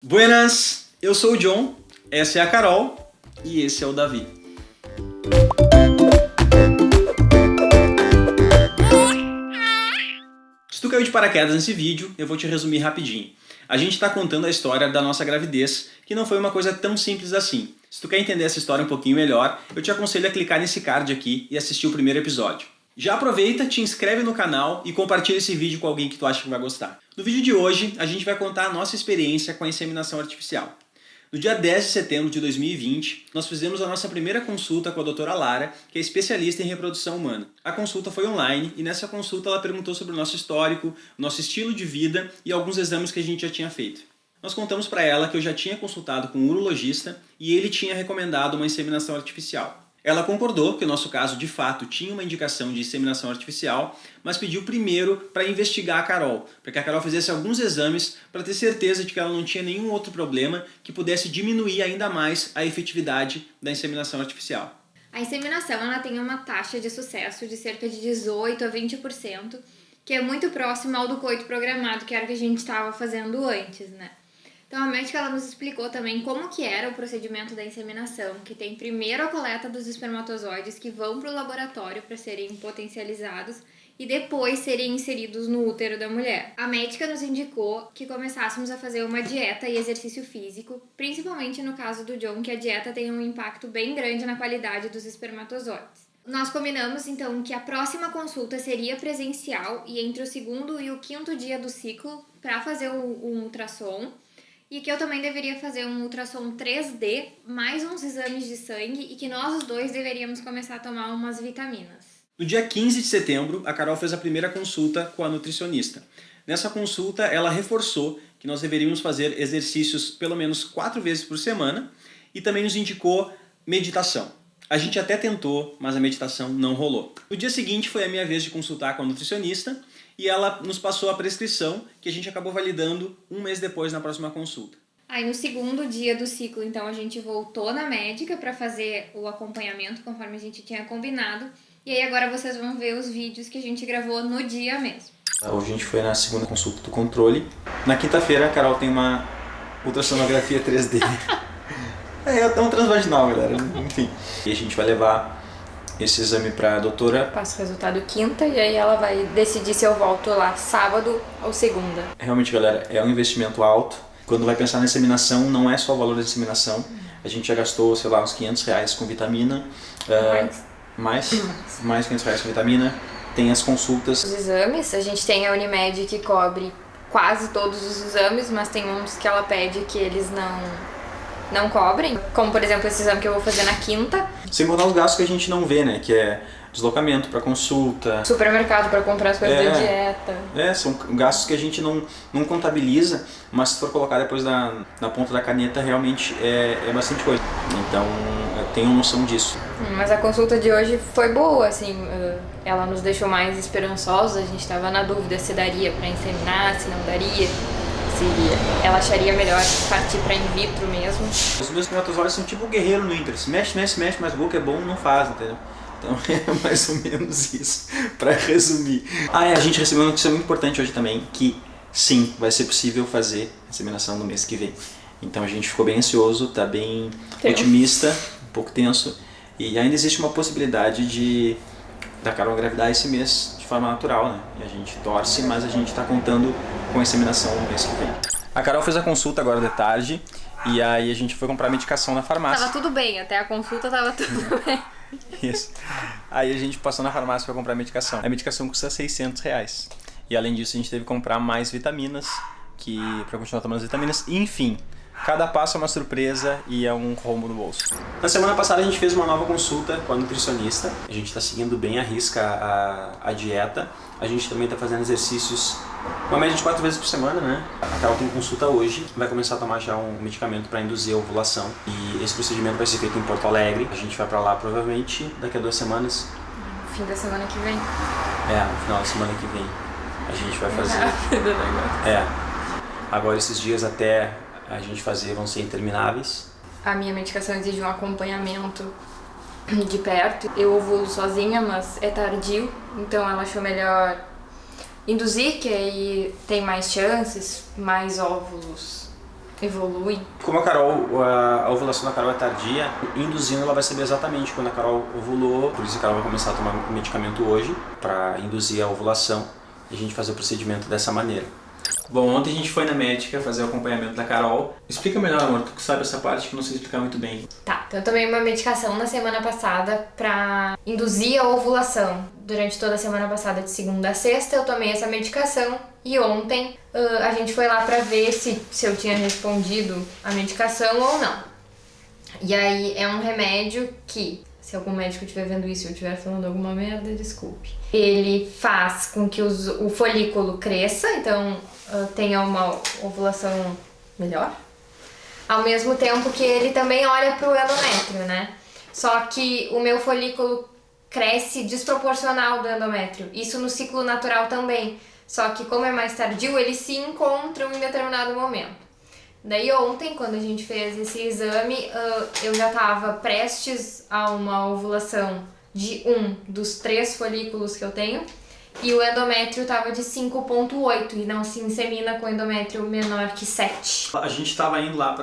Buenas, eu sou o John, essa é a Carol e esse é o Davi. Se tu caiu de paraquedas nesse vídeo, eu vou te resumir rapidinho. A gente está contando a história da nossa gravidez, que não foi uma coisa tão simples assim. Se tu quer entender essa história um pouquinho melhor, eu te aconselho a clicar nesse card aqui e assistir o primeiro episódio. Já aproveita, te inscreve no canal e compartilha esse vídeo com alguém que tu acha que vai gostar. No vídeo de hoje, a gente vai contar a nossa experiência com a inseminação artificial. No dia 10 de setembro de 2020, nós fizemos a nossa primeira consulta com a doutora Lara, que é especialista em reprodução humana. A consulta foi online e nessa consulta ela perguntou sobre o nosso histórico, nosso estilo de vida e alguns exames que a gente já tinha feito. Nós contamos para ela que eu já tinha consultado com um urologista e ele tinha recomendado uma inseminação artificial. Ela concordou que o nosso caso de fato tinha uma indicação de inseminação artificial, mas pediu primeiro para investigar a Carol, para que a Carol fizesse alguns exames para ter certeza de que ela não tinha nenhum outro problema que pudesse diminuir ainda mais a efetividade da inseminação artificial. A inseminação ela tem uma taxa de sucesso de cerca de 18 a 20%, que é muito próximo ao do coito programado, que era o que a gente estava fazendo antes, né? Então a médica ela nos explicou também como que era o procedimento da inseminação, que tem primeiro a coleta dos espermatozoides que vão para o laboratório para serem potencializados e depois serem inseridos no útero da mulher. A médica nos indicou que começássemos a fazer uma dieta e exercício físico, principalmente no caso do John, que a dieta tem um impacto bem grande na qualidade dos espermatozoides. Nós combinamos então que a próxima consulta seria presencial e entre o segundo e o quinto dia do ciclo para fazer um ultrassom. E que eu também deveria fazer um ultrassom 3D, mais uns exames de sangue e que nós os dois deveríamos começar a tomar umas vitaminas. No dia 15 de setembro, a Carol fez a primeira consulta com a nutricionista. Nessa consulta, ela reforçou que nós deveríamos fazer exercícios pelo menos 4 vezes por semana e também nos indicou meditação. A gente até tentou, mas a meditação não rolou. No dia seguinte foi a minha vez de consultar com a nutricionista e ela nos passou a prescrição que a gente acabou validando um mês depois na próxima consulta. Aí no segundo dia do ciclo, então, a gente voltou na médica para fazer o acompanhamento conforme a gente tinha combinado. E aí agora vocês vão ver os vídeos que a gente gravou no dia mesmo. Hoje a gente foi na segunda consulta do controle. Na quinta-feira a Carol tem uma ultrassonografia 3D. É um transvaginal, galera. Enfim. E a gente vai levar esse exame pra doutora. Passo o resultado quinta e aí ela vai decidir se eu volto lá sábado ou segunda. Realmente, galera, é um investimento alto. Quando vai pensar na inseminação, não é só o valor da inseminação. A gente já gastou, sei lá, uns R$500 com vitamina. Mais 500 reais com vitamina. Tem as consultas. Os exames, a gente tem a Unimed que cobre quase todos os exames, mas tem uns que ela pede que eles não cobrem, como por exemplo esse exame que eu vou fazer na quinta. Sem contar os gastos que a gente não vê, né? Que é deslocamento para consulta, supermercado para comprar as coisas da dieta. São gastos que a gente não contabiliza, mas se for colocar depois na ponta da caneta, realmente é bastante coisa. Então eu tenho noção disso. Mas a consulta de hoje foi boa, assim, ela nos deixou mais esperançosos, a gente estava na dúvida se daria para inseminar, se não daria. Se ela acharia melhor partir para in vitro mesmo. Os meus espermatozoides são tipo o guerreiro no Inter. Se mexe, mas o que é bom não faz, entendeu? Então é mais ou menos isso, para resumir. A gente recebeu uma notícia muito importante hoje também, que sim, vai ser possível fazer inseminação no mês que vem. Então a gente ficou bem ansioso, tá bem otimista, um pouco tenso. E ainda existe uma possibilidade da Carol engravidar esse mês de forma natural, né? E a gente torce, mas a gente está contando com a inseminação no mês que vem. A Carol fez a consulta agora de tarde e aí a gente foi comprar medicação na farmácia. Tava tudo bem, até a consulta tava tudo bem. Isso. Aí a gente passou na farmácia para comprar medicação. A medicação custa R$600. E além disso a gente teve que comprar mais vitaminas, para continuar tomando as vitaminas. E, enfim, cada passo é uma surpresa e é um rombo no bolso. Na semana passada a gente fez uma nova consulta com a nutricionista. A gente está seguindo bem à risca a dieta. A gente também está fazendo exercícios, uma média de 4 vezes por semana, né? A Carol tem consulta hoje, vai começar a tomar já um medicamento para induzir a ovulação. E esse procedimento vai ser feito em Porto Alegre. A gente vai para lá provavelmente daqui a 2 semanas. No fim da semana que vem. No final da semana que vem. A gente vai fazer. Rápido o negócio. Agora esses dias até a gente fazer vão ser intermináveis. A minha medicação exige um acompanhamento de perto. Eu ovulo sozinha, mas é tardio, então ela achou melhor induzir, que aí tem mais chances, mais óvulos evolui. Como a Carol, a ovulação da Carol é tardia, induzindo ela vai saber exatamente quando a Carol ovulou, por isso que ela vai começar a tomar medicamento hoje para induzir a ovulação e a gente fazer o procedimento dessa maneira. Bom, ontem a gente foi na médica fazer o acompanhamento da Carol. Explica melhor, amor, tu que sabe essa parte que eu não sei explicar muito bem. Tá, então eu tomei uma medicação na semana passada pra induzir a ovulação. Durante toda a semana passada, de segunda a sexta, eu tomei essa medicação e ontem a gente foi lá pra ver se eu tinha respondido a medicação ou não. E aí é um remédio que, se algum médico estiver vendo isso e eu estiver falando alguma merda, desculpe. Ele faz com que o folículo cresça, então tenha uma ovulação melhor. Ao mesmo tempo que ele também olha pro endométrio, né? Só que o meu folículo cresce desproporcional do endométrio. Isso no ciclo natural também. Só que como é mais tardio, eles se encontram em determinado momento. Daí ontem, quando a gente fez esse exame, eu já estava prestes a uma ovulação de um dos 3 folículos que eu tenho. E o endométrio estava de 5,8 e não se insemina com endométrio menor que 7. A gente estava indo lá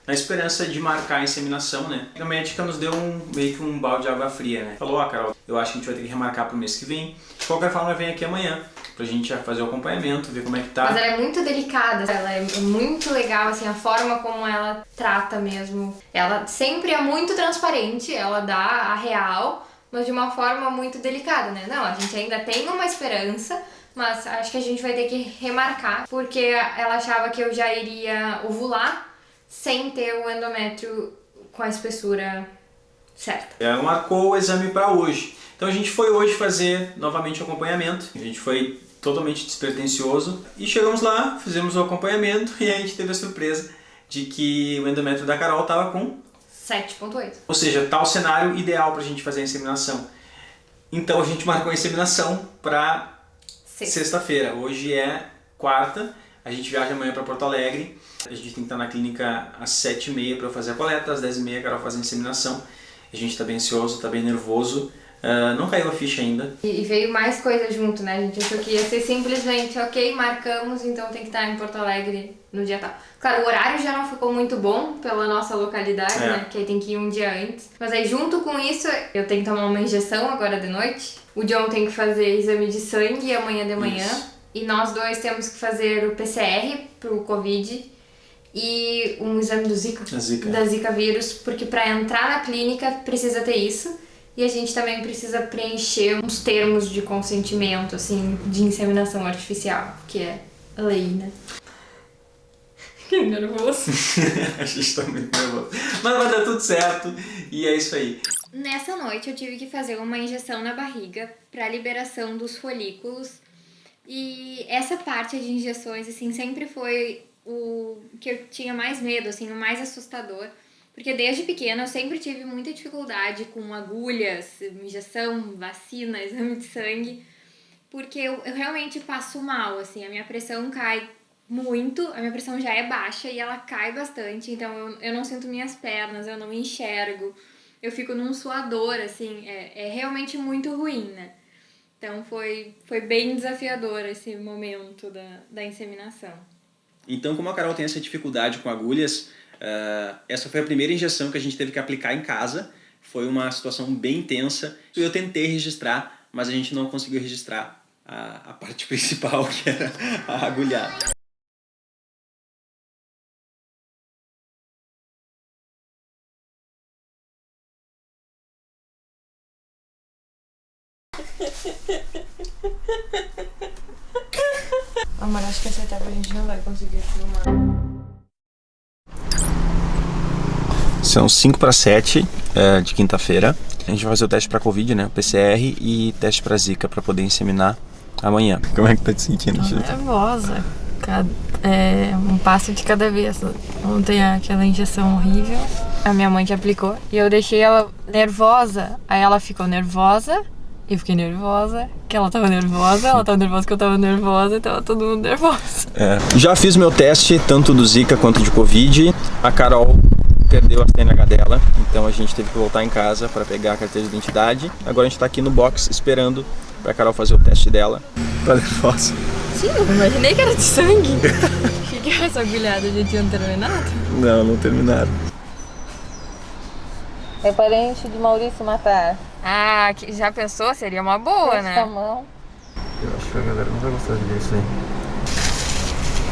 na esperança de marcar a inseminação, né? A médica nos deu meio que um balde de água fria, né? Falou, ó, Carol, eu acho que a gente vai ter que remarcar pro mês que vem. De qualquer forma, vem aqui amanhã pra gente fazer o acompanhamento, ver como é que tá. Mas ela é muito delicada, ela é muito legal, assim, a forma como ela trata mesmo. Ela sempre é muito transparente, ela dá a real, mas de uma forma muito delicada, né? Não, a gente ainda tem uma esperança, mas acho que a gente vai ter que remarcar, porque ela achava que eu já iria ovular sem ter o endométrio com a espessura certa. Ela marcou o exame para hoje. Então a gente foi hoje fazer novamente o acompanhamento. A gente foi totalmente despretensioso e chegamos lá, fizemos o acompanhamento e a gente teve a surpresa de que o endométrio da Carol estava com 7,8. Ou seja, tá o cenário ideal pra gente fazer a inseminação. Então a gente marcou a inseminação pra sexta-feira. Hoje é quarta, a gente viaja amanhã pra Porto Alegre. A gente tem que estar na clínica às 7h30 para fazer a coleta, às 10h30 a Carol faz a inseminação. A gente tá bem ansioso, tá bem nervoso. Não caiu a ficha ainda. E veio mais coisa junto, né? A gente achou que ia ser simplesmente, ok, marcamos, então tem que estar em Porto Alegre no dia tal. Claro, o horário já não ficou muito bom pela nossa localidade, né? Que aí tem que ir um dia antes. Mas aí junto com isso, eu tenho que tomar uma injeção agora de noite. O John tem que fazer exame de sangue amanhã de manhã. Isso. E nós dois temos que fazer o PCR pro Covid e um exame do Zika. Da Zika vírus, porque para entrar na clínica precisa ter isso. E a gente também precisa preencher uns termos de consentimento, assim, de inseminação artificial, que é a lei, né? Que nervoso. A gente tá muito nervoso. Mas vai dar tudo certo e é isso aí. Nessa noite eu tive que fazer uma injeção na barriga para liberação dos folículos. E essa parte de injeções, assim, sempre foi o que eu tinha mais medo, assim, o mais assustador. Porque desde pequena eu sempre tive muita dificuldade com agulhas, injeção, vacina, exame de sangue, porque eu realmente passo mal, assim, a minha pressão cai muito, a minha pressão já é baixa e ela cai bastante, então eu não sinto minhas pernas, eu não enxergo, eu fico num suador, assim, é realmente muito ruim, né? Então foi bem desafiador esse momento da inseminação. Então, como a Carol tem essa dificuldade com agulhas, essa foi a primeira injeção que a gente teve que aplicar em casa. Foi uma situação bem tensa. Eu tentei registrar, mas a gente não conseguiu registrar a parte principal, que era a agulhada. Amor, acho que essa etapa a gente não vai conseguir filmar. São 5:07 de quinta-feira. A gente vai fazer o teste para Covid, né? O PCR e teste para Zika para poder inseminar amanhã. Como é que tá te sentindo? Tô nervosa. Um passo de cada vez. Ontem aquela injeção horrível. A minha mãe que aplicou. E eu deixei ela nervosa. Aí ela ficou nervosa. Eu fiquei nervosa. Que ela tava nervosa. Ela tava nervosa que eu tava nervosa. E tava todo mundo nervoso. Já fiz meu teste, tanto do Zika quanto de Covid. A Carol perdeu a CNH dela, então a gente teve que voltar em casa para pegar a carteira de identidade. Agora a gente está aqui no box esperando pra Carol fazer o teste dela. Tá nervosa? Sim, eu imaginei que era de sangue. Achei que essa agulhada já tinha terminado. Não terminaram. É parente de Maurício Matar. Ah, já pensou? Seria uma boa, né? Esta mão. Eu acho que a galera não vai gostar de ver isso aí.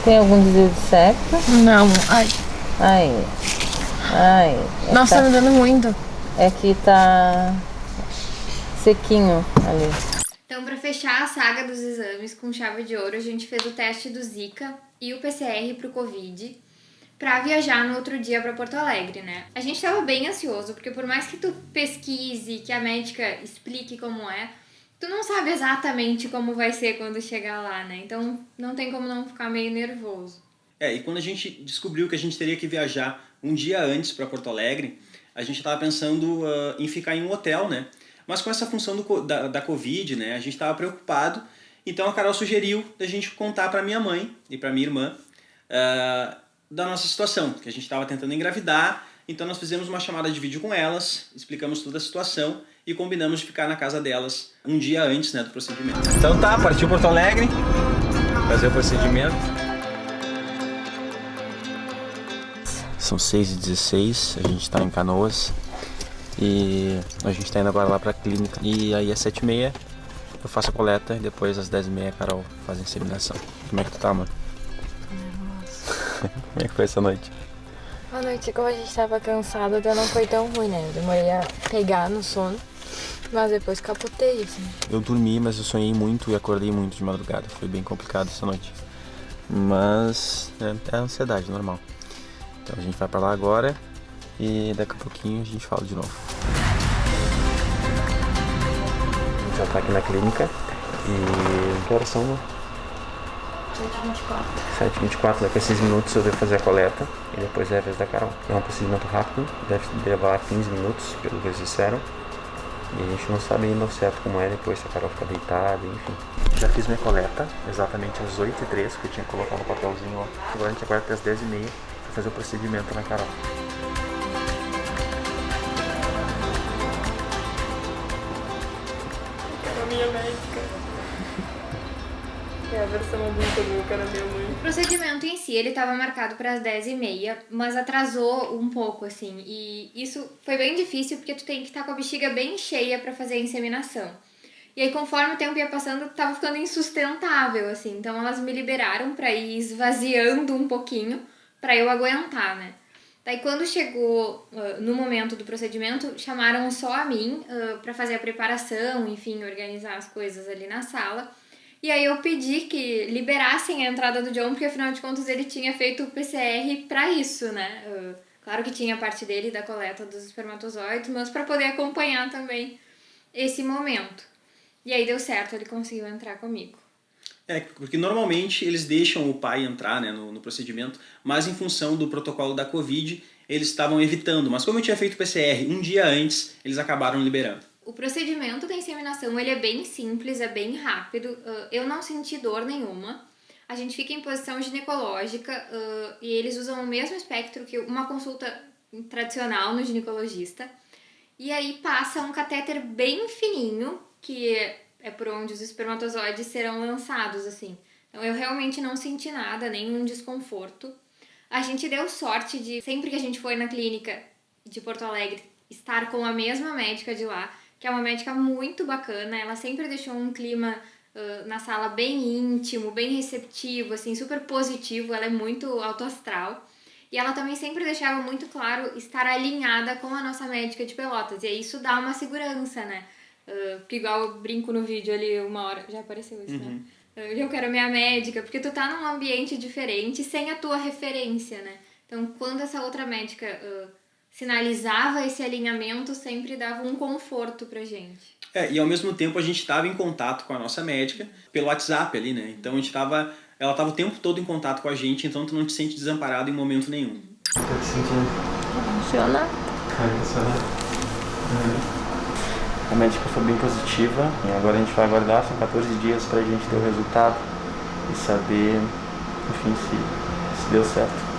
Tem algum desvio de septo? Não, ai. Ai. Nossa, tá me dando muito. É que tá sequinho ali. Então, para fechar a saga dos exames com chave de ouro, a gente fez o teste do Zika e o PCR pro Covid para viajar no outro dia para Porto Alegre, né? A gente tava bem ansioso, porque por mais que tu pesquise, que a médica explique como é, tu não sabe exatamente como vai ser quando chegar lá, né? Então, não tem como não ficar meio nervoso. E quando a gente descobriu que a gente teria que viajar um dia antes para Porto Alegre, a gente estava pensando em ficar em um hotel, né? Mas com essa função da Covid, né, a gente estava preocupado, então a Carol sugeriu da gente contar para minha mãe e para minha irmã da nossa situação, que a gente estava tentando engravidar, então nós fizemos uma chamada de vídeo com elas, explicamos toda a situação e combinamos de ficar na casa delas um dia antes, né, do procedimento. Então tá, partiu Porto Alegre, fazer o procedimento. São 6h16, a gente está em Canoas e a gente está indo agora lá para a clínica. E aí às 7h30 eu faço a coleta e depois às 10h30 a Carol faz a inseminação. Como é que tu tá, mano? Como é que foi essa noite? A noite, como a gente tava cansada, até não foi tão ruim, né? Eu demorei a pegar no sono, mas depois capotei, assim. Eu dormi, mas eu sonhei muito e acordei muito de madrugada. Foi bem complicado essa noite. Mas é ansiedade, normal. Então a gente vai pra lá agora e daqui a pouquinho a gente fala de novo. A gente já tá aqui na clínica e que horas são? 7h24, daqui a 6 minutos eu devo fazer a coleta e depois é a vez da Carol. É um procedimento rápido, deve levar 15 minutos, pelo que eles disseram. E a gente não sabe ainda ao certo como é depois, se a Carol fica deitada, enfim. Já fiz minha coleta, exatamente às 8h03, porque eu tinha que colocar no papelzinho, ó. Agora a gente aguarda até às 10h30 para fazer o procedimento na Carol. A minha médica. É a versão adulta do cara da minha mãe. O procedimento em si, ele estava marcado para as 10h30, mas atrasou um pouco, assim. E isso foi bem difícil, porque tu tem que estar com a bexiga bem cheia para fazer a inseminação. E aí, conforme o tempo ia passando, tava ficando insustentável, assim. Então, elas me liberaram para ir esvaziando um pouquinho, para eu aguentar, né? Daí, quando chegou no momento do procedimento, chamaram só a mim para fazer a preparação, enfim, organizar as coisas ali na sala. E aí eu pedi que liberassem a entrada do John, porque afinal de contas ele tinha feito o PCR para isso, né? Claro que tinha a parte dele da coleta dos espermatozoides, mas para poder acompanhar também esse momento. E aí deu certo, ele conseguiu entrar comigo. Porque normalmente eles deixam o pai entrar, né, no procedimento, mas em função do protocolo da Covid, eles estavam evitando. Mas como eu tinha feito o PCR um dia antes, eles acabaram liberando. O procedimento da inseminação ele é bem simples, é bem rápido. Eu não senti dor nenhuma. A gente fica em posição ginecológica e eles usam o mesmo espectro que uma consulta tradicional no ginecologista. E aí passa um catéter bem fininho, que é por onde os espermatozoides serão lançados, assim. Então eu realmente não senti nada, nenhum desconforto. A gente deu sorte de, sempre que a gente foi na clínica de Porto Alegre, estar com a mesma médica de lá, que é uma médica muito bacana. Ela sempre deixou um clima na sala bem íntimo, bem receptivo, assim, super positivo. Ela é muito autoastral. E ela também sempre deixava muito claro estar alinhada com a nossa médica de Pelotas. E aí isso dá uma segurança, né? Porque igual eu brinco no vídeo ali, uma hora... Já apareceu isso, né? Eu quero a minha médica, porque tu tá num ambiente diferente, sem a tua referência, né? Então, quando essa outra médica sinalizava esse alinhamento, sempre dava um conforto pra gente. E ao mesmo tempo a gente estava em contato com a nossa médica pelo WhatsApp ali, né? Então ela estava o tempo todo em contato com a gente, então tu não te sente desamparado em momento nenhum. Tô te sentindo. Funciona? A médica foi bem positiva e agora a gente vai aguardar, são 14 dias pra gente ter o resultado e saber, enfim, se deu certo.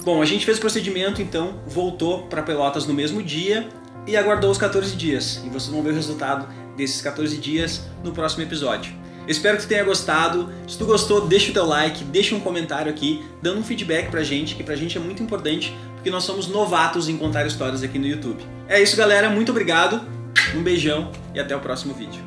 Bom, a gente fez o procedimento, então voltou para Pelotas no mesmo dia e aguardou os 14 dias. E vocês vão ver o resultado desses 14 dias no próximo episódio. Eu espero que tu tenha gostado. Se tu gostou, deixa o teu like, deixa um comentário aqui, dando um feedback pra gente, que pra gente é muito importante, porque nós somos novatos em contar histórias aqui no YouTube. É isso, galera. Muito obrigado, um beijão e até o próximo vídeo.